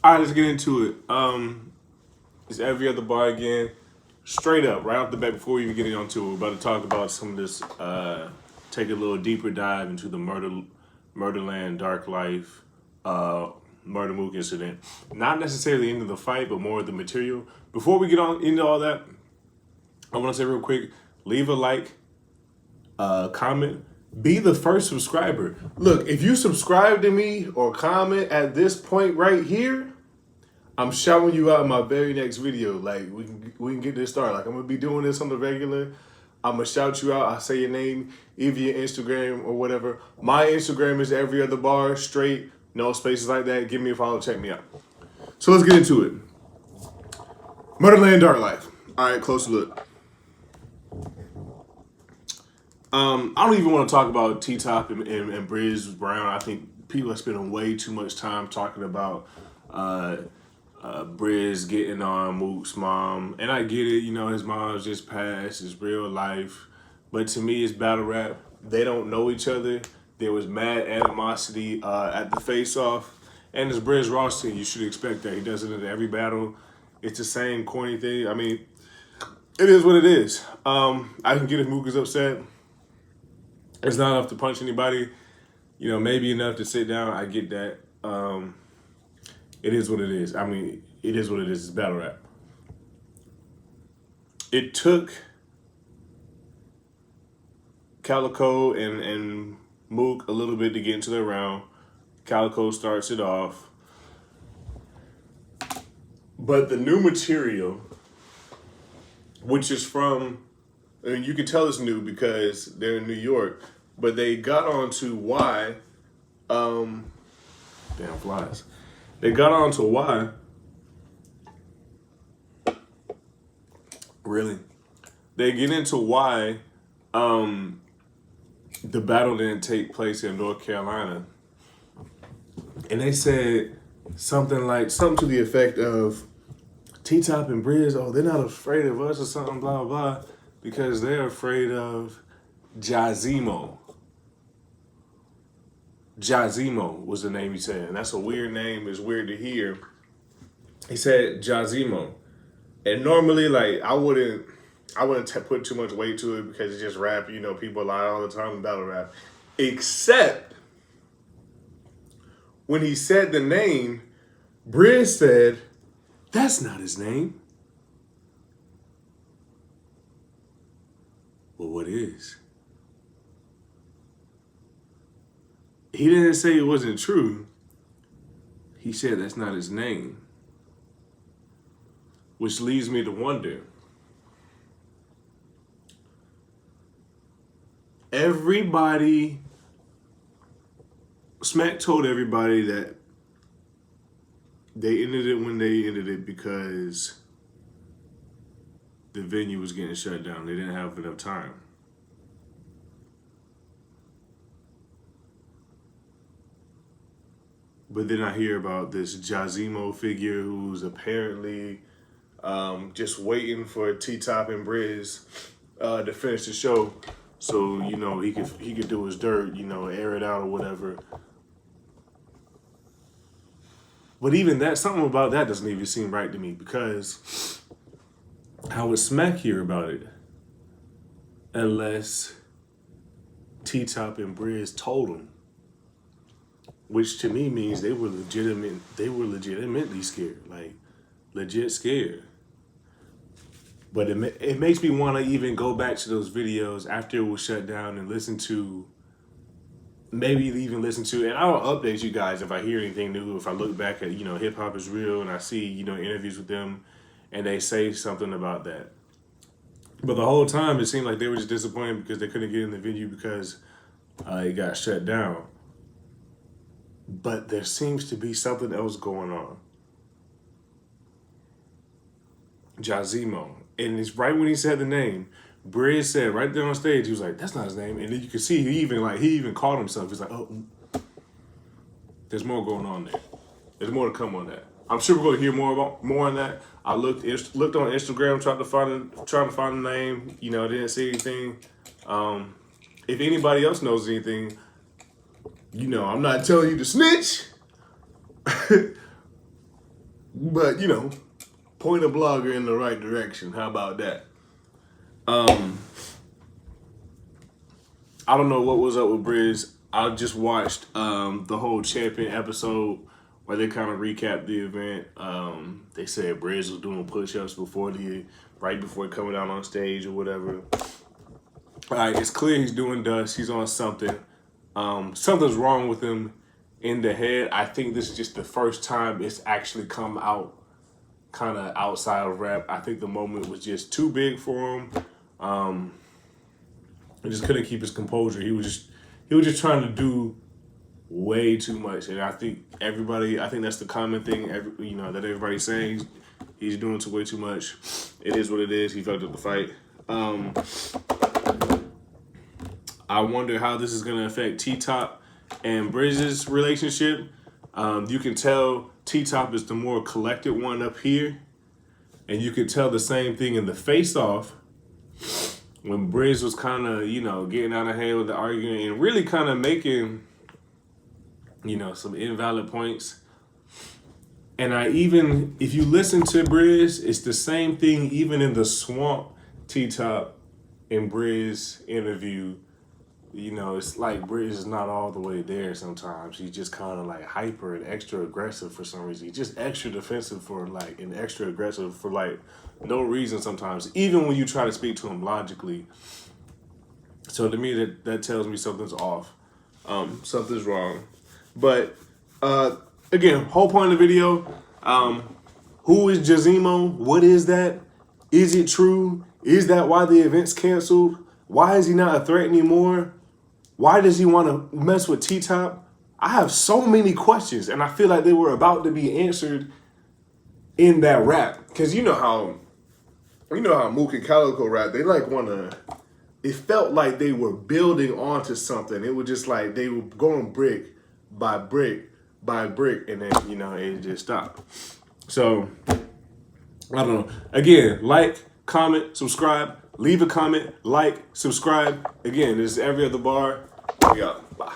All right, let's get into it. It's every other bar again. Straight up, right off the bat, before we even get onto it, we're about to talk about some of this. Take a little deeper dive into the Murderland, Dark Life, Murder Mook incident. Not necessarily into the fight, but more of the material. Before we get on into all that, I want to say real quick: leave a like, comment, be the first subscriber. Look, if you subscribe to me or comment at this point right here, I'm shouting you out in my very next video. Like we can get this started. Like I'm gonna be doing this on the regular. I'm gonna shout you out. I say your name, either your Instagram or whatever. My Instagram is every other bar, straight, no spaces like that. Give me a follow, check me out. So let's get into it. Murderland, Dark Life. All right, close look. I don't even want to talk about T-Top and Briz Brown. I think people are spending way too much time talking about Briz getting on Mook's mom. And I get it, you know, his mom's just passed, it's real life. But to me, it's battle rap. They don't know each other. There was mad animosity at the face-off. And it's Briz Ross thing. You should expect that. He does it in every battle. It's the same corny thing. I mean, it is what it is. I can get if Mook is upset. It's not enough to punch anybody, you know, maybe enough to sit down. I get that. It is what it is. I mean, it is what it is. It's battle rap. It took Calico and Mook a little bit to get into the round. Calico starts it off. But the new material, which is from, I mean, you can tell it's new because they're in New York, but they got on to why, damn flies. They got on to why, really? They get into why the battle didn't take place in North Carolina. And they said something to the effect of, T-Top and Briz, oh, they're not afraid of us or something, blah, blah, blah. Because they're afraid of Jazemo. Jazemo was the name he said. And that's a weird name. It's weird to hear. He said Jazemo. And normally, like, I wouldn't put too much weight to it because it's just rap. You know, people lie all the time in battle rap. Except when he said the name, Briz said, that's not his name. Well, what is? He didn't say it wasn't true. He said that's not his name. Which leads me to wonder. Smack told everybody that they ended it when they ended it because the venue was getting shut down. They didn't have enough time. But then I hear about this Jazemo figure who's apparently just waiting for T-Top and Briz to finish the show, so you know he could do his dirt, you know, air it out or whatever. But even that, something about that doesn't even seem right to me, because how would Smack hear about it unless T-Top and Briz told him? Which to me means they were legitimately scared, like legit scared. But it makes me want to even go back to those videos after it was shut down and maybe even listen to, and I'll update you guys if I hear anything new, if I look back at, you know, Hip Hop Is Real and I see, you know, interviews with them and they say something about that. But the whole time it seemed like they were just disappointed because they couldn't get in the venue because it got shut down. But there seems to be something else going on. Jazemo. And it's right when he said the name, Briz said right there on stage, he was like, that's not his name. And then you could see he even called himself. He's like, oh, there's more going on there. There's more to come on that. I'm sure we're going to hear more on that. I looked on Instagram, trying to find the name. You know, didn't see anything. If anybody else knows anything, you know, I'm not telling you to snitch. But, you know, point a blogger in the right direction. How about that? I don't know what was up with Briz. I just watched the whole champion episode where they kind of recapped the event. They said Briz was doing push-ups right before coming out on stage or whatever. All right, it's clear he's doing dust. He's on something. Something's wrong with him in the head. I think this is just the first time it's actually come out kind of outside of rap. I think the moment was just too big for him. He just couldn't keep his composure. He was just trying to do way too much. And I think that's the common thing, that everybody's saying. He's doing way too much. It is what it is. He fucked up the fight. I wonder how this is going to affect T-Top and Briz's relationship. You can tell T-Top is the more collected one up here. And you can tell the same thing in the face-off when Briz was kind of, getting out of hand with the argument and really kind of making, some invalid points. And if you listen to Briz, it's the same thing even in the Swamp T-Top and Briz interview. It's like Briz is not all the way there sometimes. He's just kind of like hyper and extra aggressive for some reason. He's just extra defensive and extra aggressive for no reason sometimes, even when you try to speak to him logically. So to me, that tells me something's off. Something's wrong. But again, whole point of the video, who is Jazemo? What is that? Is it true? Is that why the event's canceled? Why is he not a threat anymore? Why does he want to mess with T-Top? I have so many questions, and I feel like they were about to be answered in that rap. Because you know how Mook and Calico rap, they it felt like they were building onto something. It was just like they were going brick by brick by brick, and then, it just stopped. So, I don't know. Again, like, comment, subscribe. Leave a comment, like, subscribe. Again, this is Every Other Bar. We out. Bye.